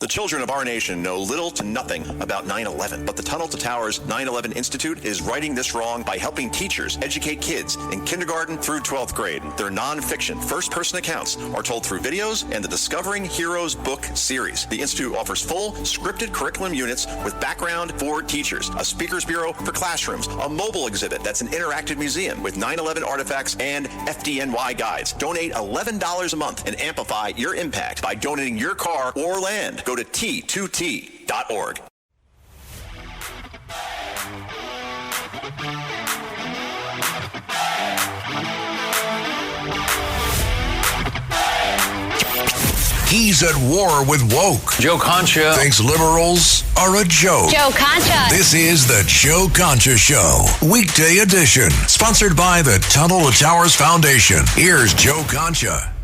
The children of our nation know little to nothing about 9/11, but the Tunnel to Towers 9/11 Institute is righting this wrong by helping teachers educate kids in kindergarten through 12th grade. Their nonfiction, first-person accounts are told through videos and the Discovering Heroes book series. The Institute offers full, scripted curriculum units with background for teachers, a speakers bureau for classrooms, a mobile exhibit that's an interactive museum with 9/11 artifacts and FDNY guides. Donate $11 a month and amplify your impact by donating your car or land. Go to T2T.org. He's at war with woke. Joe Concha thinks liberals are a joke. Joe Concha. This is the Joe Concha Show, weekday edition, sponsored by the Tunnel to Towers Foundation. Here's Joe Concha.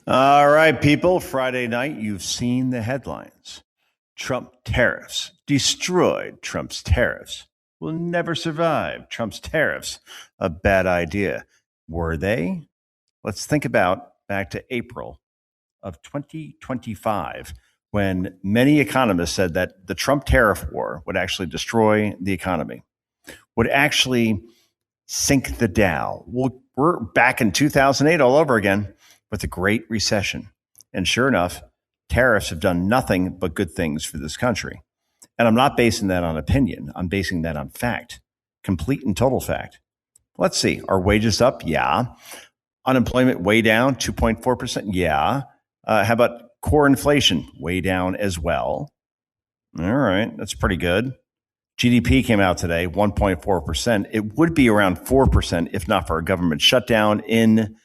All right, people. Friday night, you've seen the headlines. Trump tariffs destroyed. Trump's tariffs will never survive. Trump's tariffs, a bad idea. Were they? Let's think about back to April of 2025, when many economists said that the Trump tariff war would actually destroy the economy, would actually sink the Dow. Well, we're back in 2008 all over again with the Great Recession. And sure enough, tariffs have done nothing but good things for this country. And I'm not basing that on opinion. I'm basing that on fact, complete and total fact. Let's see. Are wages up? Yeah. Unemployment way down, 2.4%? Yeah. How about core inflation? Way down as well. All right. That's pretty good. GDP came out today, 1.4%. It would be around 4% if not for a government shutdown in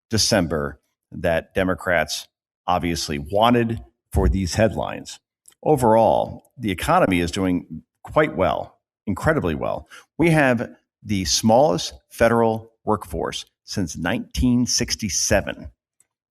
December that Democrats obviously wanted for these headlines. Overall, the economy is doing quite well, incredibly well. We have the smallest federal workforce since 1967,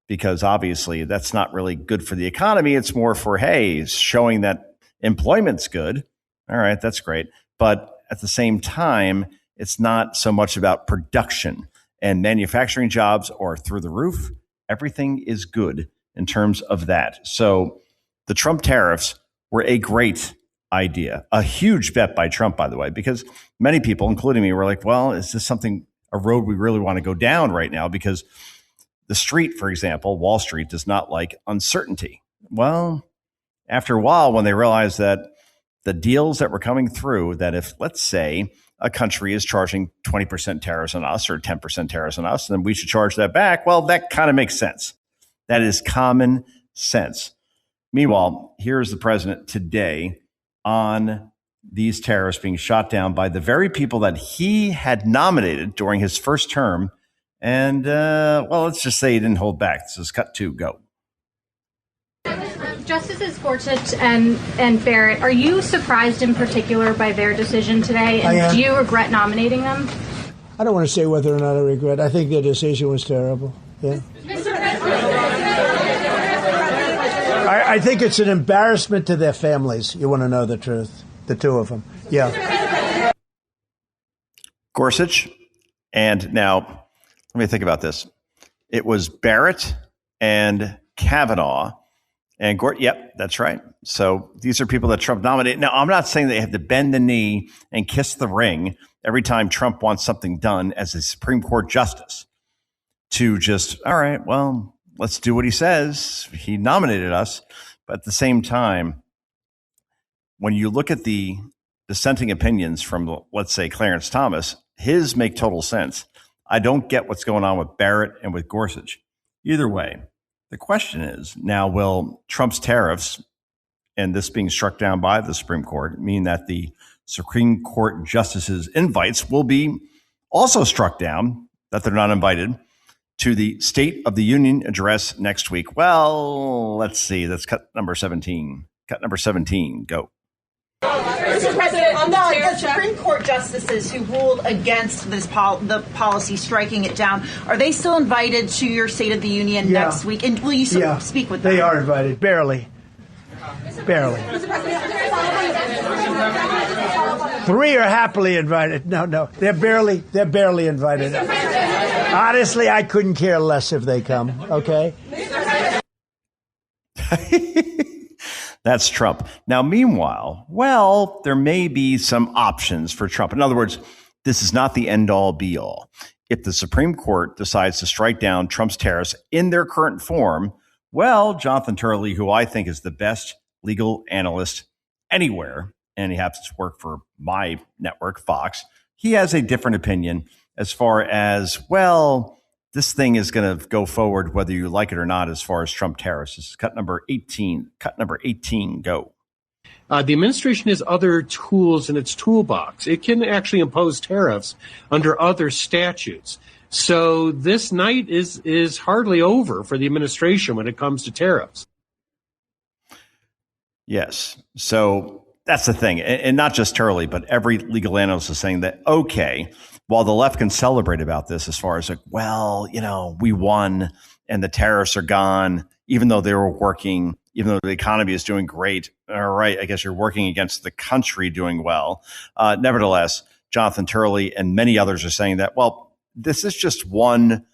because obviously that's not really good for the economy. It's more for, hey, showing that employment's good. All right, that's great. But at the same time, it's not so much about production, and manufacturing jobs are through the roof. Everything is good in terms of that. So the Trump tariffs were a great idea, a huge bet by Trump, by the way, because many people, including me, were like, well, is this a road we really want to go down right now? Because the street, for example, Wall Street, does not like uncertainty. Well, after a while, when they realized that the deals that were coming through, that if, let's say, a country is charging 20% tariffs on us or 10% tariffs on us, then we should charge that back. Well, that kind of makes sense. That is common sense. Meanwhile, here's the president today on these tariffs being shot down by the very people that he had nominated during his first term. And, well, let's just say he didn't hold back. This is cut two, go. Justices Gorsuch and Barrett, are you surprised in particular by their decision today? And do you regret nominating them? I don't want to say whether or not I regret. I think their decision was terrible. Yeah. I think it's an embarrassment to their families. You want to know the truth? The two of them. Yeah. Gorsuch. And now, let me think about this. It was Barrett and Kavanaugh. And yep, that's right. So these are people that Trump nominated. Now, I'm not saying they have to bend the knee and kiss the ring every time Trump wants something done as a Supreme Court justice to just, all right, well, let's do what he says. He nominated us. But at the same time, when you look at the dissenting opinions from, let's say, Clarence Thomas, his make total sense. I don't get what's going on with Barrett and with Gorsuch. Either way, the question is, now will Trump's tariffs and this being struck down by the Supreme Court mean that the Supreme Court justices' invites will be also struck down, that they're not invited to the State of the Union address next week? Well, let's see. That's cut number 17. Cut number 17. Go. Mr. President, on the Supreme Court justices who ruled against this the policy, striking it down, are they still invited to your State of the Union next week? And will you speak with them? They are invited. Barely. Barely. Three are happily invited. No. They're barely invited. Honestly, I couldn't care less if they come. Okay? That's Trump. Now, meanwhile, well, there may be some options for Trump. In other words, this is not the end all be all. If the Supreme Court decides to strike down Trump's tariffs in their current form, well, Jonathan Turley, who I think is the best legal analyst anywhere, and he happens to work for my network, Fox, he has a different opinion as far as, well, this thing is going to go forward whether you like it or not as far as Trump tariffs. This is cut number 18. Cut number 18, go. The administration has other tools in its toolbox. It can actually impose tariffs under other statutes. So this night is hardly over for the administration when it comes to tariffs. Yes. So that's the thing. And not just Turley, but every legal analyst is saying that, okay, while the left can celebrate about this as far as like, well, we won and the tariffs are gone, even though they were working, even though the economy is doing great. All right, I guess you're working against the country doing well. Nevertheless, Jonathan Turley and many others are saying that, well, this is just one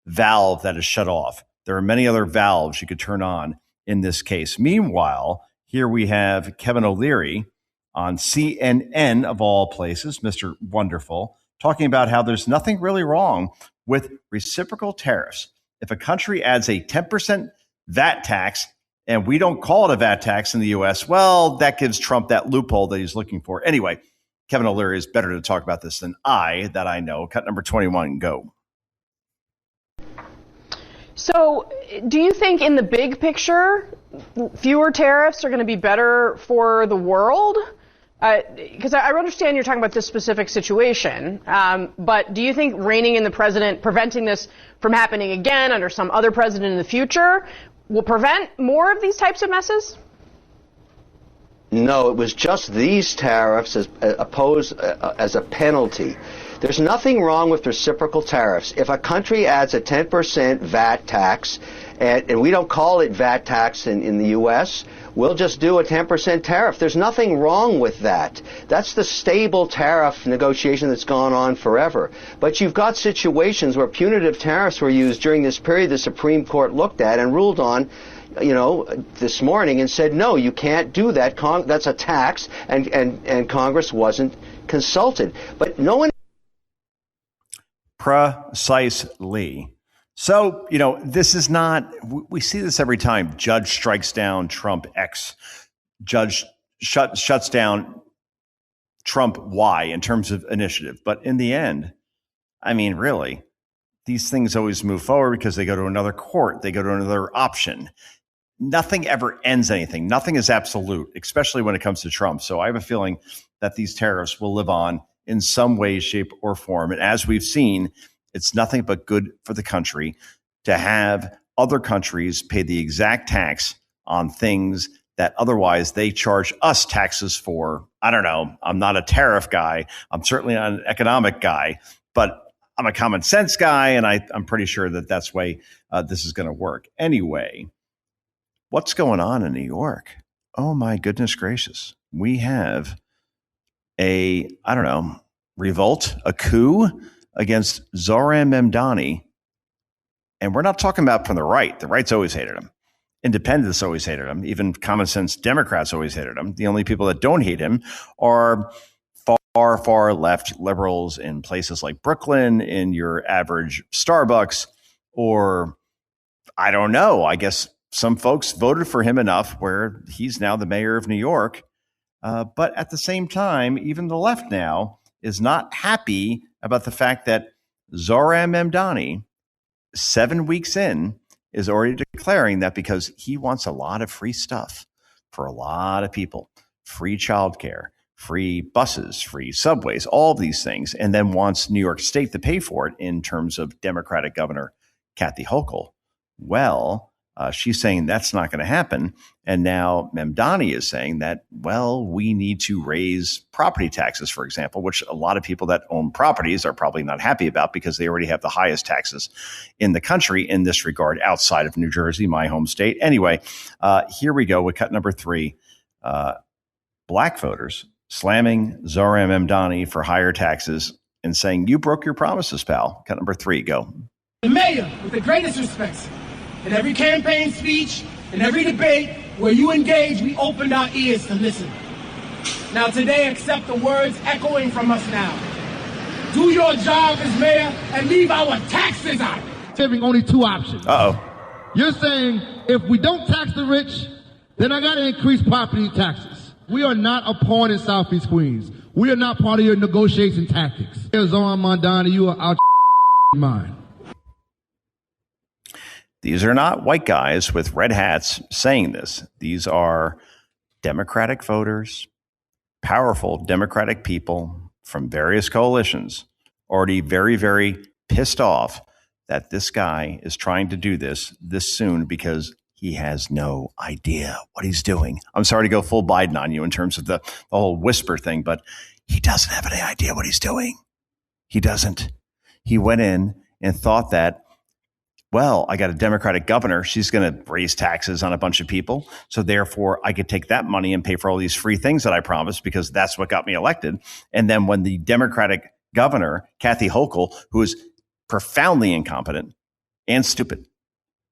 valve that is shut off. There are many other valves you could turn on in this case. Meanwhile, here we have Kevin O'Leary on CNN, of all places, Mr. Wonderful, talking about how there's nothing really wrong with reciprocal tariffs. If a country adds a 10% VAT tax and we don't call it a VAT tax in the U.S., well, that gives Trump that loophole that he's looking for. Anyway, Kevin O'Leary is better to talk about this than I know. Cut number 21, go. So do you think in the big picture, fewer tariffs are going to be better for the world? Because I understand you're talking about this specific situation, but do you think reining in the president, preventing this from happening again under some other president in the future, will prevent more of these types of messes? No, it was just these tariffs as opposed as a penalty. There's nothing wrong with reciprocal tariffs. If a country adds a 10% VAT tax, and we don't call it VAT tax in the U.S., we'll just do a 10% tariff. There's nothing wrong with that. That's the stable tariff negotiation that's gone on forever. But you've got situations where punitive tariffs were used during this period the Supreme Court looked at and ruled on, this morning and said, no, you can't do that. That's a tax, and Congress wasn't consulted. But no one... Precisely. So, this is not, we see this every time. Judge strikes down Trump X. Judge shuts down Trump Y in terms of initiative. But in the end, really, these things always move forward because they go to another court. They go to another option. Nothing ever ends anything. Nothing is absolute, especially when it comes to Trump. So I have a feeling that these tariffs will live on in some way, shape, or form. And as we've seen, it's nothing but good for the country to have other countries pay the exact tax on things that otherwise they charge us taxes for. I don't know. I'm not a tariff guy. I'm certainly not an economic guy, but I'm a common sense guy. And I'm pretty sure that that's the way this is going to work. Anyway, what's going on in New York? Oh, my goodness gracious. We have revolt, a coup against Zoran Mamdani. And we're not talking about from the right. The right's always hated him. Independents always hated him. Even common sense Democrats always hated him. The only people that don't hate him are far left liberals in places like Brooklyn, in your average Starbucks, or I don't know. I guess some folks voted for him enough where he's now the mayor of New York. But at the same time, even the left now is not happy about the fact that Zoran Mamdani, 7 weeks in, is already declaring that because he wants a lot of free stuff for a lot of people, free childcare, free buses, free subways, all of these things, and then wants New York State to pay for it in terms of Democratic Governor Kathy Hochul. Well, she's saying that's not going to happen. And now Mamdani is saying that, well, we need to raise property taxes, for example, which a lot of people that own properties are probably not happy about because they already have the highest taxes in the country in this regard outside of New Jersey, my home state. Anyway, here we go with cut number 3. Black voters slamming Zoran Mamdani for higher taxes and saying, you broke your promises, pal. Cut number 3, go. The mayor, with the greatest respect, in every campaign speech, in every debate, Where you engage, we opened our ears to listen. Now today, accept the words echoing from us now. Do your job as mayor and leave our taxes out. Having only two options. Uh-oh. You're saying if we don't tax the rich, then I got to increase property taxes. We are not a pawn in Southeast Queens. We are not part of your negotiation tactics. Zoran Mamdani, you are out your mind. These are not white guys with red hats saying this. These are Democratic voters, powerful Democratic people from various coalitions, already very, very pissed off that this guy is trying to do this soon because he has no idea what he's doing. I'm sorry to go full Biden on you in terms of the whole whisper thing, but he doesn't have any idea what he's doing. He doesn't. He went in and thought that, well, I got a Democratic governor. She's going to raise taxes on a bunch of people. So therefore, I could take that money and pay for all these free things that I promised because that's what got me elected. And then when the Democratic governor, Kathy Hochul, who is profoundly incompetent and stupid,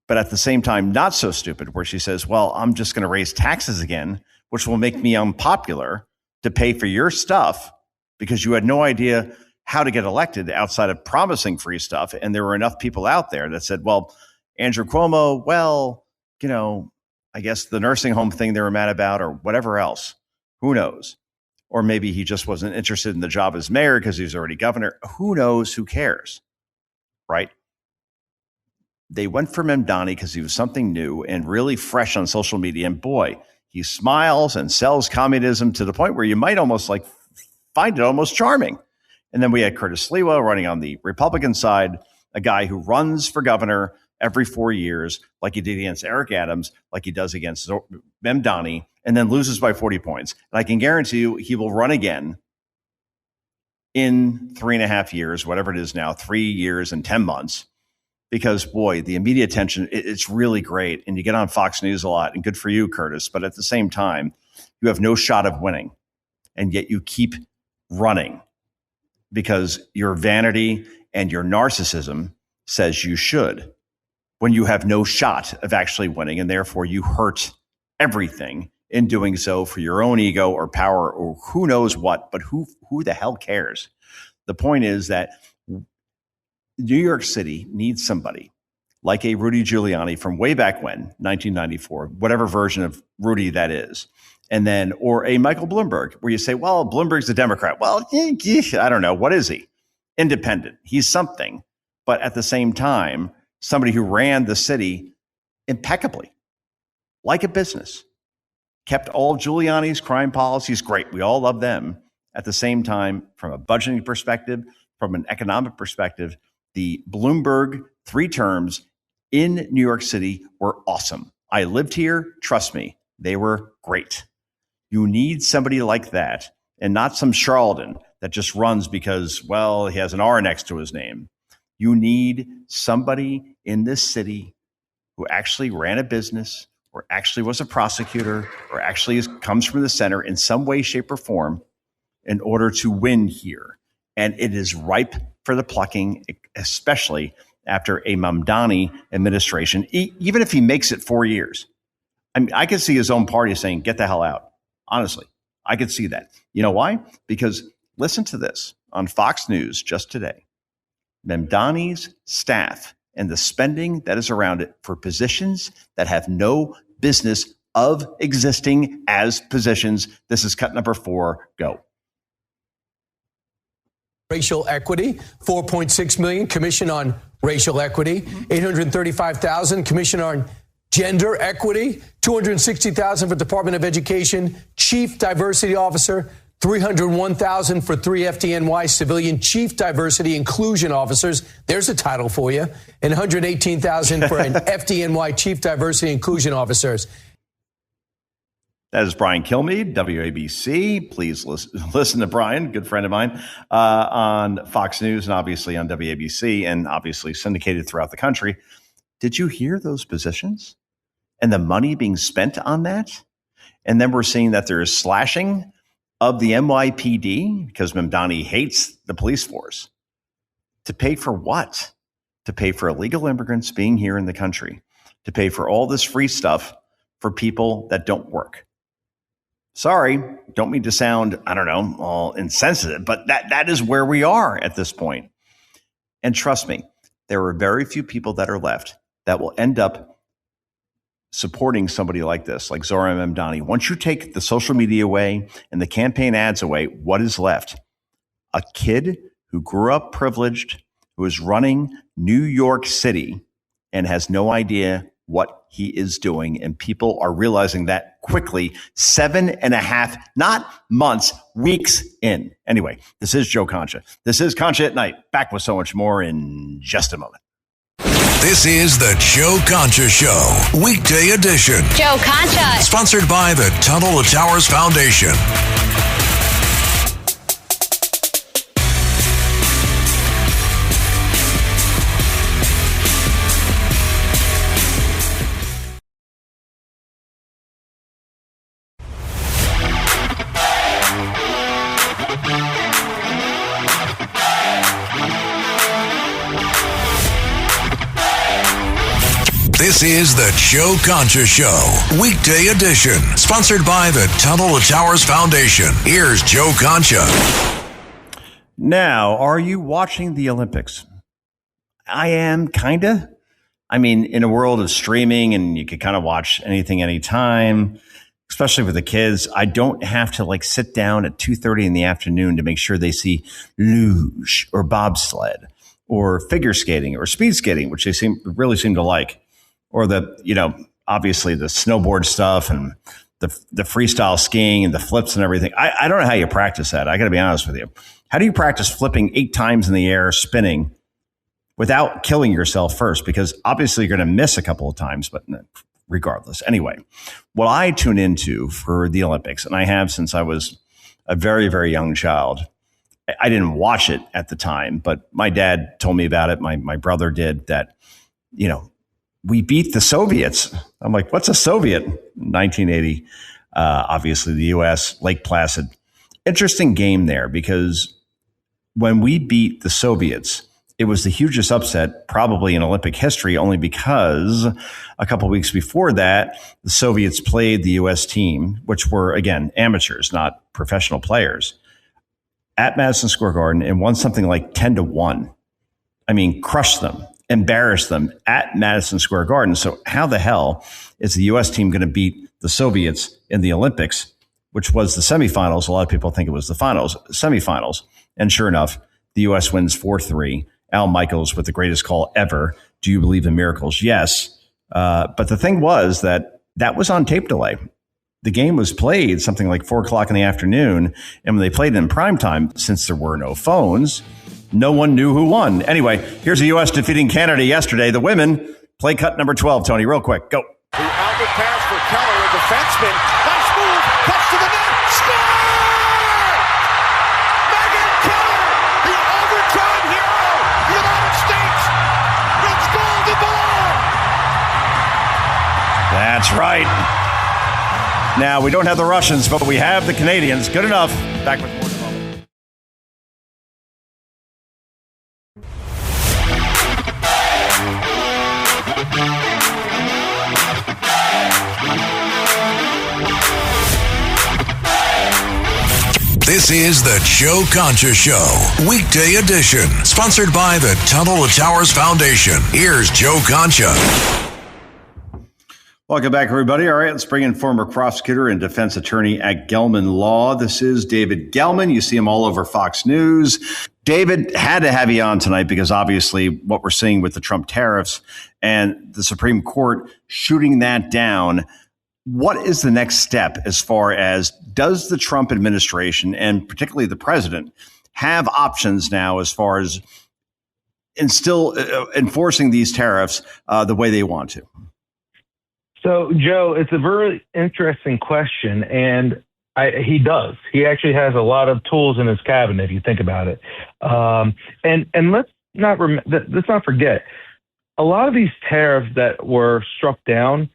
but at the same time, not so stupid, where she says, well, I'm just going to raise taxes again, which will make me unpopular to pay for your stuff because you had no idea how to get elected outside of promising free stuff. And there were enough people out there that said, well, Andrew Cuomo, well, you know, I guess the nursing home thing they were mad about or whatever else. Who knows? Or maybe he just wasn't interested in the job as mayor because he was already governor. Who knows? Who cares? Right? They went for Mamdani because he was something new and really fresh on social media. And boy, he smiles and sells communism to the point where you might almost like find it almost charming. And then we had Curtis Lewa running on the Republican side, a guy who runs for governor every 4 years, like he did against Eric Adams, like he does against Mamdani, and then loses by 40 points. And I can guarantee you he will run again in 3.5 years, whatever it is now, 3 years and 10 months. Because, boy, the media attention, it's really great. And you get on Fox News a lot, and good for you, Curtis. But at the same time, you have no shot of winning. And yet you keep running because your vanity and your narcissism says you should when you have no shot of actually winning. And therefore, you hurt everything in doing so for your own ego or power or who knows what. But who the hell cares? The point is that New York City needs somebody like a Rudy Giuliani from way back when, 1994, whatever version of Rudy that is. And then, or a Michael Bloomberg, where you say, well, Bloomberg's a Democrat. Well, I don't know. What is he? Independent. He's something. But at the same time, somebody who ran the city impeccably, like a business, kept all Giuliani's crime policies great. We all love them. At the same time, from a budgeting perspective, from an economic perspective, the Bloomberg 3 terms in New York City were awesome. I lived here. Trust me, they were great. You need somebody like that and not some charlatan that just runs because, well, he has an R next to his name. You need somebody in this city who actually ran a business or actually was a prosecutor or actually comes from the center in some way, shape, or form in order to win here. And it is ripe for the plucking, especially after a Mamdani administration, even if he makes it 4 years. I mean, I could see his own party saying, get the hell out. Honestly, I could see that. You know why? Because listen to this on Fox News just today. Mamdani's staff and the spending that is around it for positions that have no business of existing as positions. This is cut number 4. Go. Racial equity, 4.6 million, Commission on Racial Equity, 835,000, Commission on Gender Equity, 260,000 for Department of Education, Chief Diversity Officer, 301,000 for 3 FDNY Civilian Chief Diversity Inclusion Officers. There's a title for you. And 118,000 for an FDNY Chief Diversity Inclusion Officers. That is Brian Kilmeade, WABC. Please listen to Brian, good friend of mine, on Fox News and obviously on WABC and obviously syndicated throughout the country. Did you hear those positions and the money being spent on that? And then we're seeing that there is slashing of the NYPD because Mamdani hates the police force. To pay for what? To pay for illegal immigrants being here in the country. To pay for all this free stuff for people that don't work. Sorry, don't mean to sound, all insensitive, but that is where we are at this point. And trust me, there are very few people that are left that will end up supporting somebody like this, like Zoran Mamdani. Once you take the social media away and the campaign ads away, what is left? A kid who grew up privileged, who is running New York City and has no idea what he is doing. And people are realizing that quickly, 7.5, not months, weeks in. Anyway, this is Joe Concha. This is Concha at Night. Back with so much more in just a moment. This is the Joe Concha Show, weekday edition. Joe Concha. Sponsored by the Tunnel to Towers Foundation. This is the Joe Concha Show, weekday edition, sponsored by the Tunnel to Towers Foundation. Here's Joe Concha. Now, are you watching the Olympics? I am, kinda. I mean, in a world of streaming and you could kind of watch anything, anytime, especially with the kids, I don't have to sit down at 2:30 in the afternoon to make sure they see luge or bobsled or figure skating or speed skating, which they really seem to like. Or obviously the snowboard stuff and the freestyle skiing and the flips and everything. I don't know how you practice that. I got to be honest with you. How do you practice flipping 8 times in the air, spinning, without killing yourself first? Because obviously you're going to miss a couple of times, but regardless. Anyway, what I tune into for the Olympics, and I have since I was a very, very young child. I didn't watch it at the time, but my dad told me about it. My brother did that, we beat the Soviets. I'm like, what's a Soviet? 1980, obviously the U.S., Lake Placid. Interesting game there because when we beat the Soviets, it was the hugest upset probably in Olympic history, only because a couple of weeks before that, the Soviets played the U.S. team, which were, again, amateurs, not professional players, at Madison Square Garden and won something like 10-1. I mean, crushed them. Embarrassed them at Madison Square Garden. So how the hell is the U.S. team going to beat the Soviets in the Olympics, which was the semifinals? A lot of people think it was the semifinals. And sure enough, the U.S. wins 4-3. Al Michaels with the greatest call ever. Do you believe in miracles? Yes. But the thing was that was on tape delay. The game was played something like 4 o'clock in the afternoon. And when they played it in prime time, since there were no phones, no one knew who won. Anyway, here's the U.S. defeating Canada yesterday. The women play cut number 12. Tony, real quick, go. The outlet pass for Keller, a defenseman. Nice move, cuts to the net, score! Megan Keller, the overtime hero, United States, wins gold and belong. That's right. Now, we don't have the Russians, but we have the Canadians. Good enough. Back with more. This is the Joe Concha Show, weekday edition, sponsored by the Tunnel to Towers Foundation. Here's Joe Concha. Welcome back, everybody. All right, let's bring in former prosecutor and defense attorney at Gelman Law. This is David Gelman. You see him all over Fox News. David, had to have you on tonight because obviously what we're seeing with the Trump tariffs and the Supreme Court shooting that down. What is the next step as far as does the Trump administration and particularly the president have options now as far as enforcing these tariffs the way they want to? So, Joe, it's a very interesting question, and he does. He actually has a lot of tools in his cabinet, if you think about it. And let's not forget, a lot of these tariffs that were struck down,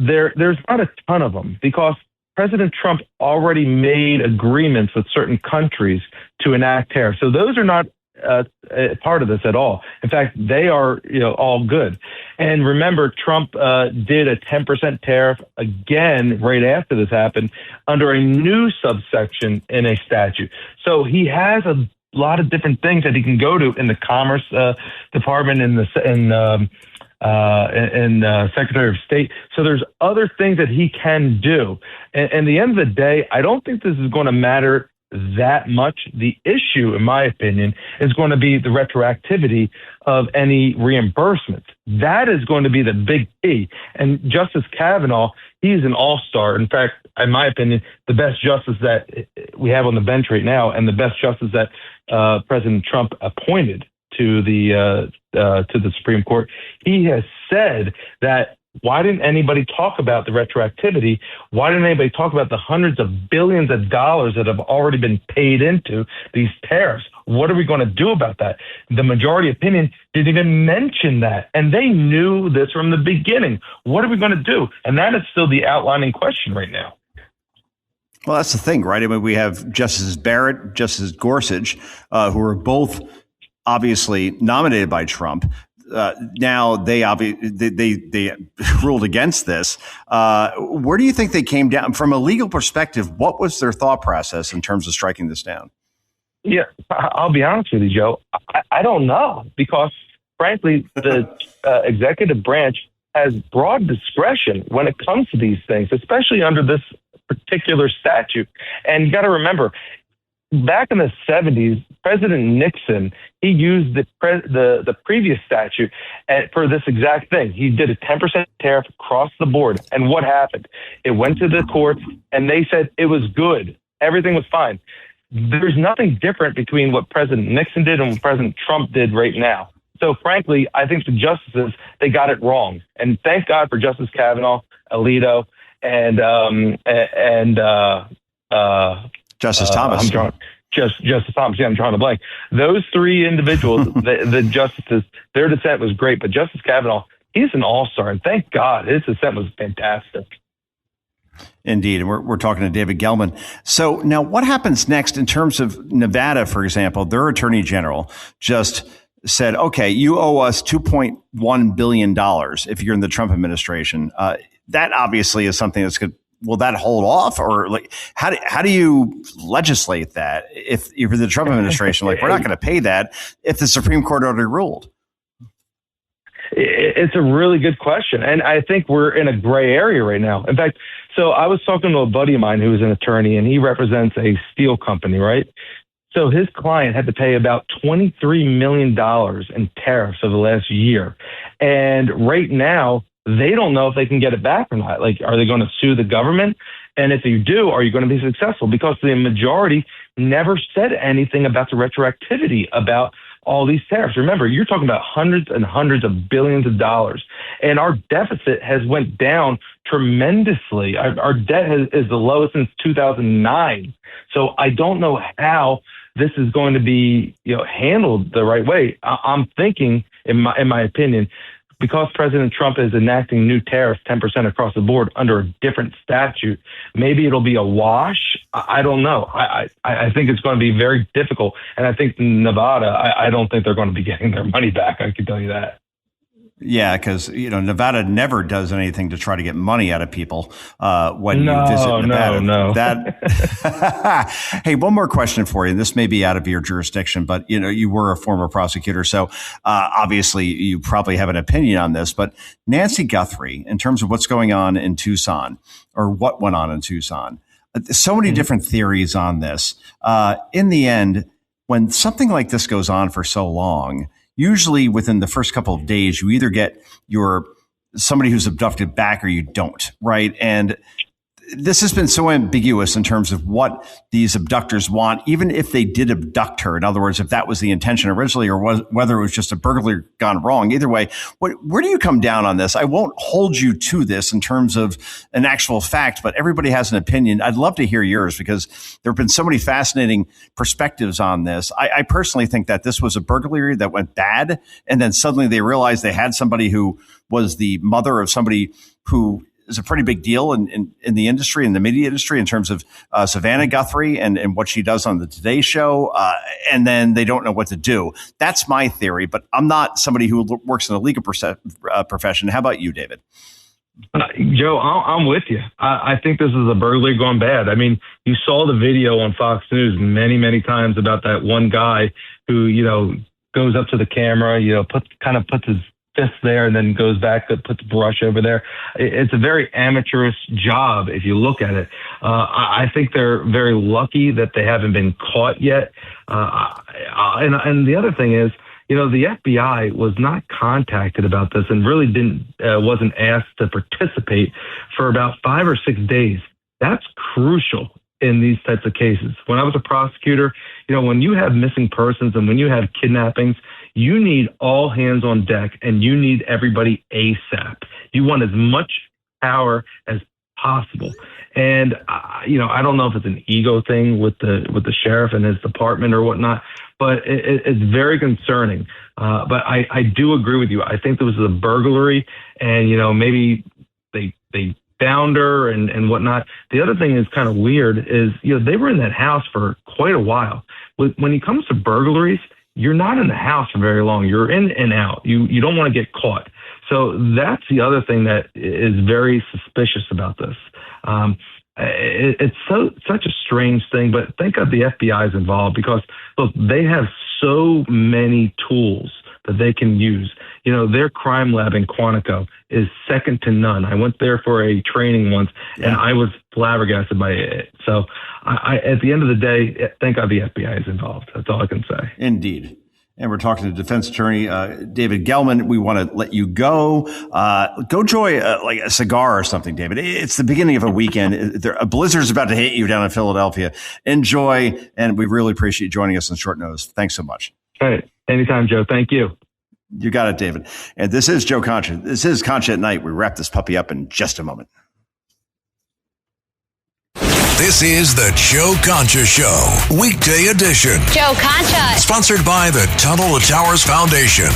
there's not a ton of them because President Trump already made agreements with certain countries to enact tariffs. So those are not part of this at all. In fact, they are all good. And remember, Trump did a 10% tariff again right after this happened under a new subsection in a statute. So he has a lot of different things that he can go to in the Commerce Department and Secretary of State. So there's other things that he can do. And at the end of the day, I don't think this is going to matter that much. The issue, in my opinion, is going to be the retroactivity of any reimbursements. That is going to be the big key. And Justice Kavanaugh, he's an all-star. In fact, in my opinion, the best justice that we have on the bench right now, and the best justice that President Trump appointed to the Supreme Court. He has said that, why didn't anybody talk about the retroactivity? Why didn't anybody talk about the hundreds of billions of dollars that have already been paid into these tariffs? What are we going to do about that? The majority opinion didn't even mention that. And they knew this from the beginning. What are we going to do? And that is still the outlining question right now. Well, that's the thing, right? I mean, we have Justice Barrett, Justice Gorsuch, who are both obviously nominated by Trump. Now they ruled against this. Where do you think they came down from a legal perspective? What was their thought process in terms of striking this down? Yeah, I'll be honest with you, Joe. I don't know, because frankly, the executive branch has broad discretion when it comes to these things, especially under this particular statute. And you got to remember, back in the 70s, President Nixon, he used the previous statute for this exact thing. He did a 10% tariff across the board. And what happened? It went to the courts, and they said it was good. Everything was fine. There's nothing different between what President Nixon did and what President Trump did right now. So frankly, I think the justices, they got it wrong. And thank God for Justice Kavanaugh, Alito, and Justice Thomas. Justice Thomas. Yeah, I'm drawing a blank. Those three individuals, the justices, their dissent was great. But Justice Kavanaugh, he's an all-star, and thank God his dissent was fantastic. Indeed. And we're talking to David Gelman. So now what happens next in terms of Nevada, for example? Their attorney general just said, okay, you owe us $2.1 billion if you're in the Trump administration. That obviously is something that's good. Will that hold off, or like how do you legislate that if you're the Trump administration? Like, we're not going to pay that if the Supreme Court already ruled. It's a really good question, and I think we're in a gray area right now. In fact, so I was talking to a buddy of mine who is an attorney, and he represents a steel company, right? So his client had to pay about $23 million in tariffs over the last year, and right now, they don't know if they can get it back or not. Like, are they going to sue the government? And if you do, are you going to be successful? Because the majority never said anything about the retroactivity about all these tariffs. Remember, you're talking about hundreds and hundreds of billions of dollars. And our deficit has went down tremendously. Our debt is the lowest since 2009. So I don't know how this is going to be handled the right way. I'm thinking, in my opinion, because President Trump is enacting new tariffs, 10% across the board under a different statute, maybe it'll be a wash. I don't know. I think it's going to be very difficult. And I think Nevada, I don't think they're going to be getting their money back. I can tell you that. Yeah, because Nevada never does anything to try to get money out of people when you visit Nevada. No. Hey, one more question for you. This may be out of your jurisdiction, but you were a former prosecutor, so obviously you probably have an opinion on this. But Nancy Guthrie, in terms of what's going on in Tucson, or what went on in Tucson, so many different theories on this. In the end, when something like this goes on for so long, usually within the first couple of days, you either get somebody who's abducted back or you don't, right? And this has been so ambiguous in terms of what these abductors want, even if they did abduct her. In other words, if that was the intention originally, or whether it was just a burglary gone wrong. Either way, where do you come down on this? I won't hold you to this in terms of an actual fact, but everybody has an opinion. I'd love to hear yours, because there have been so many fascinating perspectives on this. I personally think that this was a burglary that went bad, and then suddenly they realized they had somebody who was the mother of somebody who is a pretty big deal in the industry, in the media industry, in terms of Savannah Guthrie and what she does on the Today Show, and then they don't know what to do. That's my theory, but I'm not somebody who works in the legal profession. How about you, David? Joe, I'm with you. I think this is a burglary gone bad. I mean, you saw the video on Fox News many, many times about that one guy who, goes up to the camera, puts his fist there and then goes back and puts brush over there. It's a very amateurish job if you look at it. I think they're very lucky that they haven't been caught yet. And the other thing is, the FBI was not contacted about this and really wasn't asked to participate for about 5 or 6 days. That's crucial in these types of cases. When I was a prosecutor, when you have missing persons and when you have kidnappings, you need all hands on deck and you need everybody ASAP. You want as much power as possible. And, I don't know if it's an ego thing with the sheriff and his department or whatnot, but it's very concerning. But I do agree with you. I think there was a burglary and, maybe they found her and whatnot. The other thing is kind of weird is, they were in that house for quite a while. When it comes to burglaries, you're not in the house for very long. You're in and out. You don't want to get caught. So that's the other thing that is very suspicious about this. It's such a strange thing, but thank God the FBI is involved because, look, they have so many tools that they can use. Their crime lab in Quantico is second to none. I went there for a training once, and I was flabbergasted by it. So at the end of the day, thank God the FBI is involved. That's all I can say. Indeed. And we're talking to defense attorney David Gelman. We want to let you go. Go enjoy like a cigar or something, David. It's the beginning of a weekend. A blizzard's about to hit you down in Philadelphia. Enjoy, and we really appreciate you joining us on short notice. Thanks so much. Hey, anytime, Joe. Thank you. You got it, David. And this is Joe Concha. This is Concha at Night. We wrap this puppy up in just a moment. This is the Joe Concha Show, weekday edition. Joe Concha. Sponsored by the Tunnel to Towers Foundation.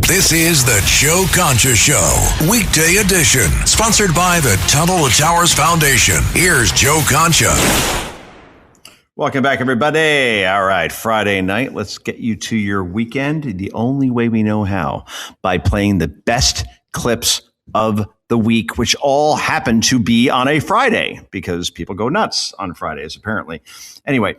This is the Joe Concha Show, weekday edition, sponsored by the Tunnel to Towers Foundation. Here's Joe Concha. Welcome back, everybody. All right, Friday night. Let's get you to your weekend the only way we know how, by playing the best clips of the week, which all happen to be on a Friday because people go nuts on Fridays, apparently. Anyway,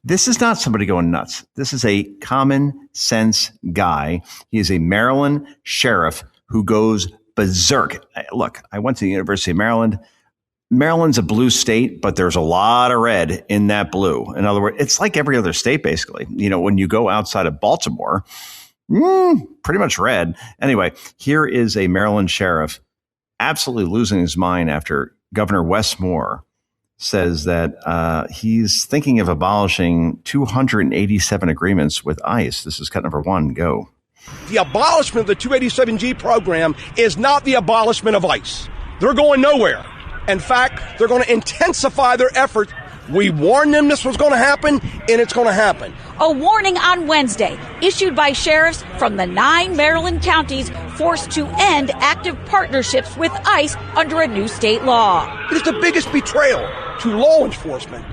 this is not somebody going nuts. This is a common sense guy. He is a Maryland sheriff who goes berserk. Look, I went to the University of Maryland. Maryland's a blue state, but there's a lot of red in that blue. In other words, it's like every other state, basically. When you go outside of Baltimore, pretty much red. Anyway, here is a Maryland sheriff absolutely losing his mind after Governor Wes Moore says that he's thinking of abolishing 287 agreements with ICE. This is cut number 1. Go. The abolishment of the 287G program is not the abolishment of ICE. They're going nowhere. In fact, they're going to intensify their efforts. We warned them this was going to happen, and it's going to happen. A warning on Wednesday issued by sheriffs from the 9 Maryland counties forced to end active partnerships with ICE under a new state law. It is the biggest betrayal to law enforcement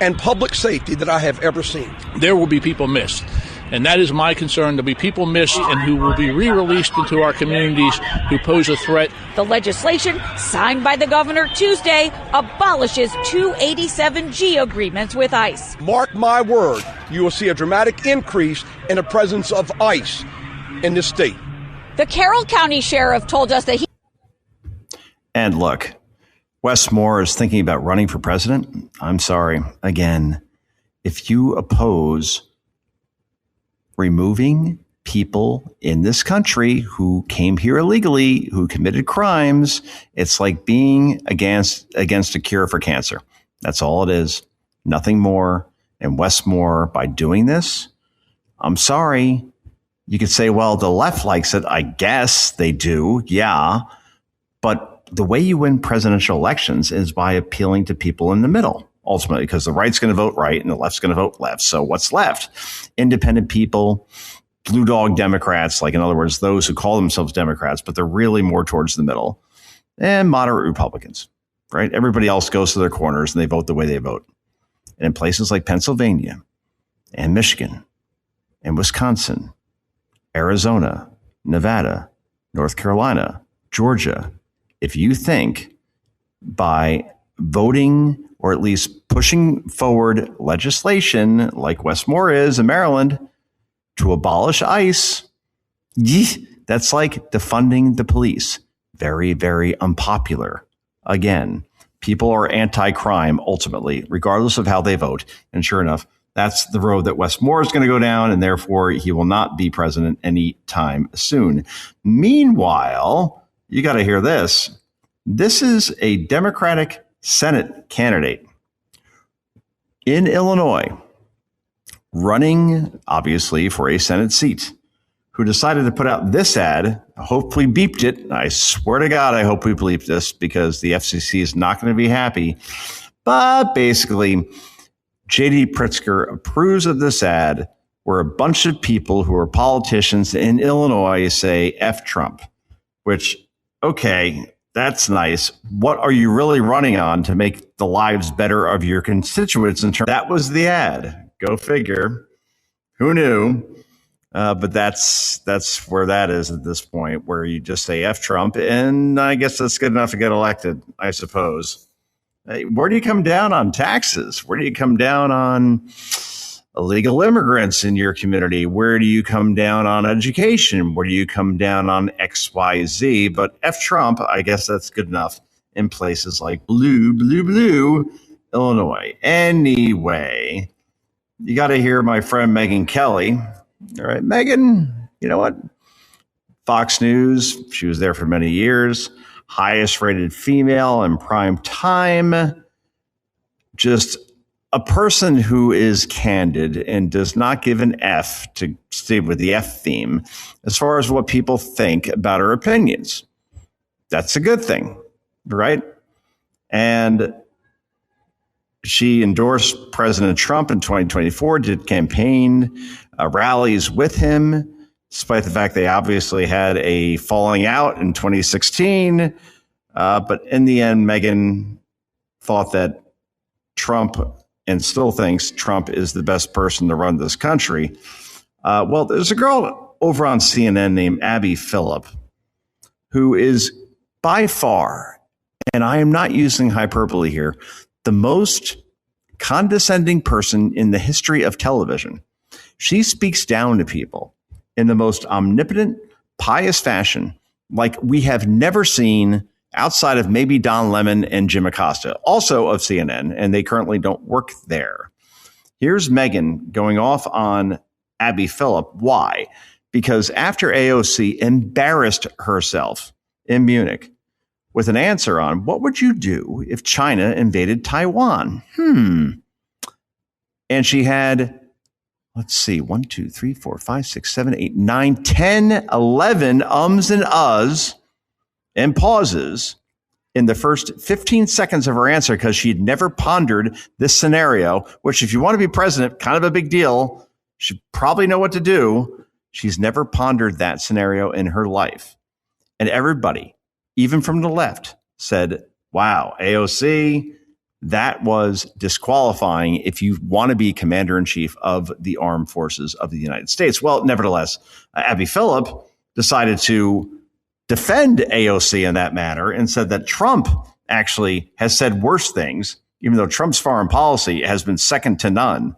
and public safety that I have ever seen. There will be people missed. And that is my concern. There'll be people missed and who will be re-released into our communities who pose a threat. The legislation signed by the governor Tuesday abolishes 287G agreements with ICE. Mark my word, you will see a dramatic increase in the presence of ICE in this state. The Carroll County Sheriff told us that he... And look, Wes Moore is thinking about running for president. I'm sorry. Again, if you oppose removing people in this country who came here illegally, who committed crimes, it's like being against a cure for cancer. That's all it is. Nothing more. And Westmore, by doing this, I'm sorry, you could say, well, the left likes it. I guess they do. Yeah. But the way you win presidential elections is by appealing to people in the middle, ultimately, because the right's going to vote right and the left's going to vote left. So what's left? Independent people, blue dog Democrats, like in other words, those who call themselves Democrats, but they're really more towards the middle, and moderate Republicans, right? Everybody else goes to their corners and they vote the way they vote. And in places like Pennsylvania and Michigan and Wisconsin, Arizona, Nevada, North Carolina, Georgia, if you think by voting or at least pushing forward legislation like Westmore is in Maryland to abolish ICE, that's like defunding the police. Very, very unpopular. Again, people are anti-crime ultimately, regardless of how they vote. And sure enough, that's the road that Westmore is going to go down, and therefore he will not be president anytime soon. Meanwhile, you got to hear this. This is a Democratic Senate candidate in Illinois, running, obviously, for a Senate seat, who decided to put out this ad, hopefully beeped it. I swear to God, I hope we bleep this because the FCC is not going to be happy. But basically, J.D. Pritzker approves of this ad where a bunch of people who are politicians in Illinois say F Trump, which, okay, that's nice. What are you really running on to make the lives better of your constituents? That was the ad. Go figure. Who knew? But that's where that is at this point, where you just say F Trump, and I guess that's good enough to get elected, I suppose. Where do you come down on taxes? Where do you come down on illegal immigrants in your community? Where do you come down on education? Where do you come down on XYZ? But F Trump, I guess that's good enough in places like blue Illinois. Anyway, you got to hear my friend Megyn Kelly. All right, Megyn, you know what? Fox News, she was there for many years. Highest rated female in prime time. Just a person who is candid and does not give an F, to stay with the F theme, as far as what people think about her opinions. That's a good thing, right? And she endorsed President Trump in 2024, did campaign rallies with him, despite the fact they obviously had a falling out in 2016. But in the end, Megyn thought that Trump, and still thinks Trump is the best person to run this country. Well, there's a girl over on CNN named Abby Phillip, who is by far, and I am not using hyperbole here, the most condescending person in the history of television. She speaks down to people in the most omnipotent, pious fashion, like we have never seen outside of maybe Don Lemon and Jim Acosta, also of CNN, and they currently don't work there. Here's Megyn going off on Abby Phillip. Why? Because after AOC embarrassed herself in Munich with an answer on what would you do if China invaded Taiwan? And she had, let's see, 1, 2, 3, 4, 5, 6, 7, 8, 9, 10, 11 ums and uhs and pauses in the first 15 seconds of her answer because she had never pondered this scenario, which if you want to be president, kind of a big deal, should probably know what to do. She's never pondered that scenario in her life. And everybody, even from the left, said, wow, AOC, that was disqualifying if you want to be commander-in-chief of the armed forces of the United States. Well, nevertheless, Abby Phillip decided to defend AOC in that matter and said that Trump actually has said worse things, even though Trump's foreign policy has been second to none.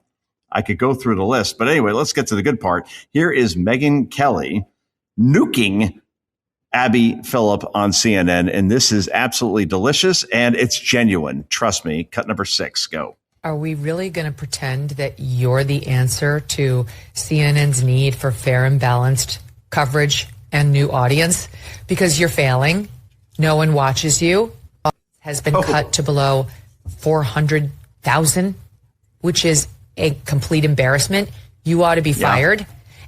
I could go through the list. But anyway, let's get to the good part. Here is Megyn Kelly nuking Abby Phillip on CNN, and this is absolutely delicious, and it's genuine. Trust me. Cut number 6, go. Are we really going to pretend that you're the answer to CNN's need for fair and balanced coverage and new audience? Because you're failing. No one watches you. Has been cut to below 400,000, which is a complete embarrassment, you ought to be fired.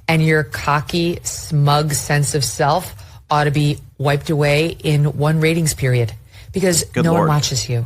And your cocky, smug sense of self ought to be wiped away in one ratings period because no one watches you.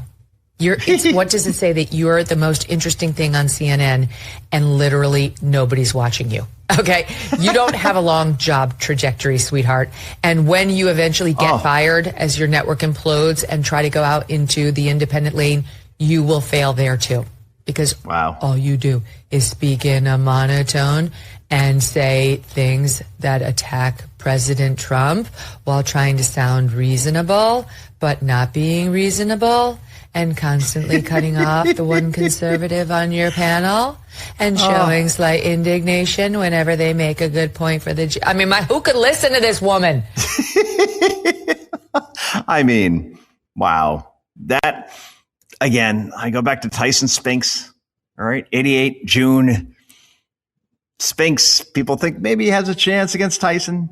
What does it say that you're the most interesting thing on CNN and literally nobody's watching you? Okay. You don't have a long job trajectory, sweetheart. And when you eventually get fired as your network implodes and try to go out into the independent lane, you will fail there too. Because all you do is speak in a monotone and say things that attack President Trump while trying to sound reasonable, but not being reasonable, and constantly cutting off the one conservative on your panel and showing slight indignation whenever they make a good point for the... who could listen to this woman? I mean, wow. That, again, I go back to Tyson Spinks, all right? 88, June. Spinks, people think maybe he has a chance against Tyson.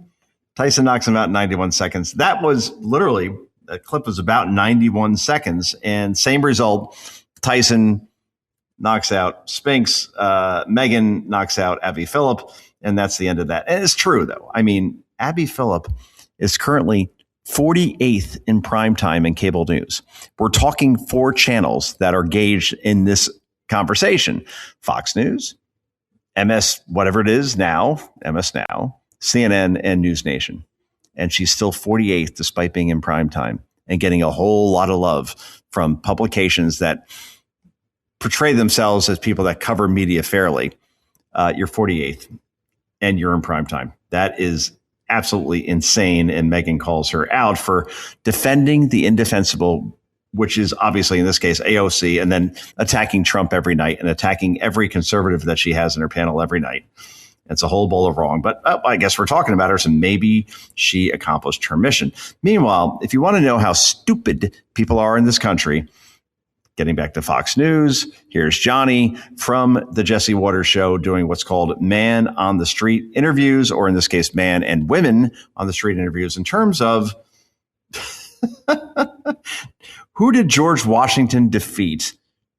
Tyson knocks him out in 91 seconds. That was literally... That clip was about 91 seconds, and same result. Tyson knocks out Spinks. Megan knocks out Abby Phillip, and that's the end of that. And it's true, though. I mean, Abby Phillip is currently 48th in primetime in cable news. We're talking 4 channels that are gauged in this conversation. Fox News, MS, whatever it is now, MS Now, CNN, and News Nation. And she's still 48th despite being in prime time and getting a whole lot of love from publications that portray themselves as people that cover media fairly. You're 48th and you're in prime time. That is absolutely insane. And Megan calls her out for defending the indefensible, which is obviously in this case AOC, and then attacking Trump every night and attacking every conservative that she has in her panel every night. It's a whole bowl of wrong, but I guess we're talking about her, so maybe she accomplished her mission. Meanwhile, if you want to know how stupid people are in this country, getting back to Fox News, here's Johnny from the Jesse Waters Show doing what's called man on the street interviews, or in this case, man and women on the street interviews, in terms of who did George Washington defeat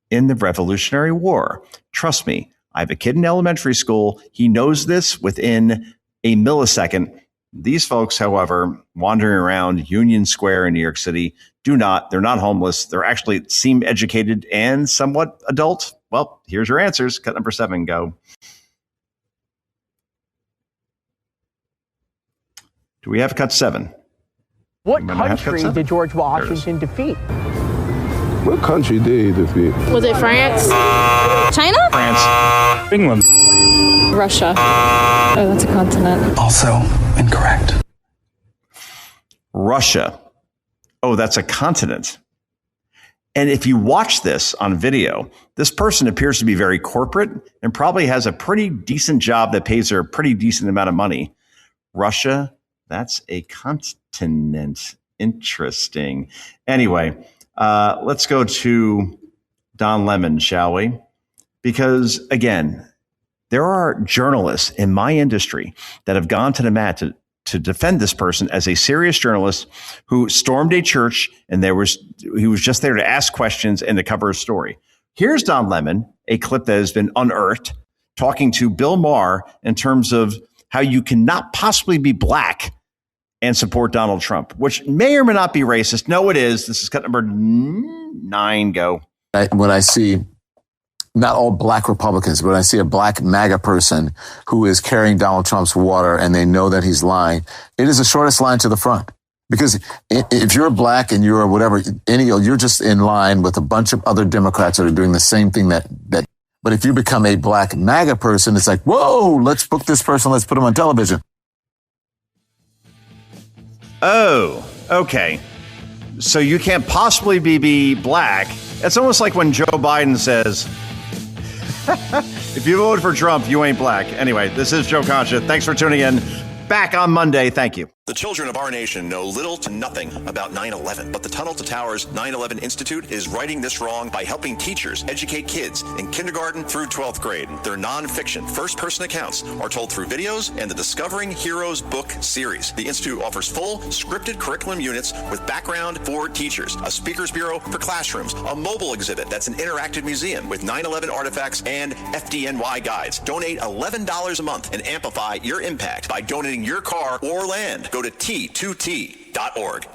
in the Revolutionary War? Trust me. I have a kid in elementary school. He knows this within a millisecond. These folks, however, wandering around Union Square in New York City, they're not homeless. They're actually seem educated and somewhat adult. Well, here's your answers. Cut number 7, go. Do we have cut 7? What country did George Washington defeat? What country did he defeat? Was it France? China? France. England. Russia. Oh, that's a continent. Also incorrect. Russia. Oh, that's a continent. And if you watch this on video, this person appears to be very corporate and probably has a pretty decent job that pays her a pretty decent amount of money. Russia, that's a continent. Interesting. Anyway, let's go to Don Lemon, shall we? Because, again, there are journalists in my industry that have gone to the mat to defend this person as a serious journalist who stormed a church and he was just there to ask questions and to cover a story. Here's Don Lemon, a clip that has been unearthed, talking to Bill Maher in terms of how you cannot possibly be black and support Donald Trump, which may or may not be racist. No, it is. This is cut number 9, go. When I see not all black Republicans, but I see a black MAGA person who is carrying Donald Trump's water and they know that he's lying, it is the shortest line to the front. Because if you're black and you're whatever, you're just in line with a bunch of other Democrats that are doing the same thing that. But if you become a black MAGA person, it's like, whoa, let's book this person. Let's put him on television. Oh, okay. So you can't possibly be black. It's almost like when Joe Biden says, if you voted for Trump, you ain't black. Anyway, this is Joe Concha. Thanks for tuning in. Back on Monday. Thank you. The children of our nation know little to nothing about 9/11, but the Tunnel to Towers 9/11 Institute is righting this wrong by helping teachers educate kids in kindergarten through 12th grade. Their nonfiction, first-person accounts are told through videos and the Discovering Heroes book series. The Institute offers full scripted curriculum units with background for teachers, a speakers bureau for classrooms, a mobile exhibit that's an interactive museum with 9/11 artifacts and FDNY guides. Donate $11 a month and amplify your impact by donating your car or land. Go to T2T.org.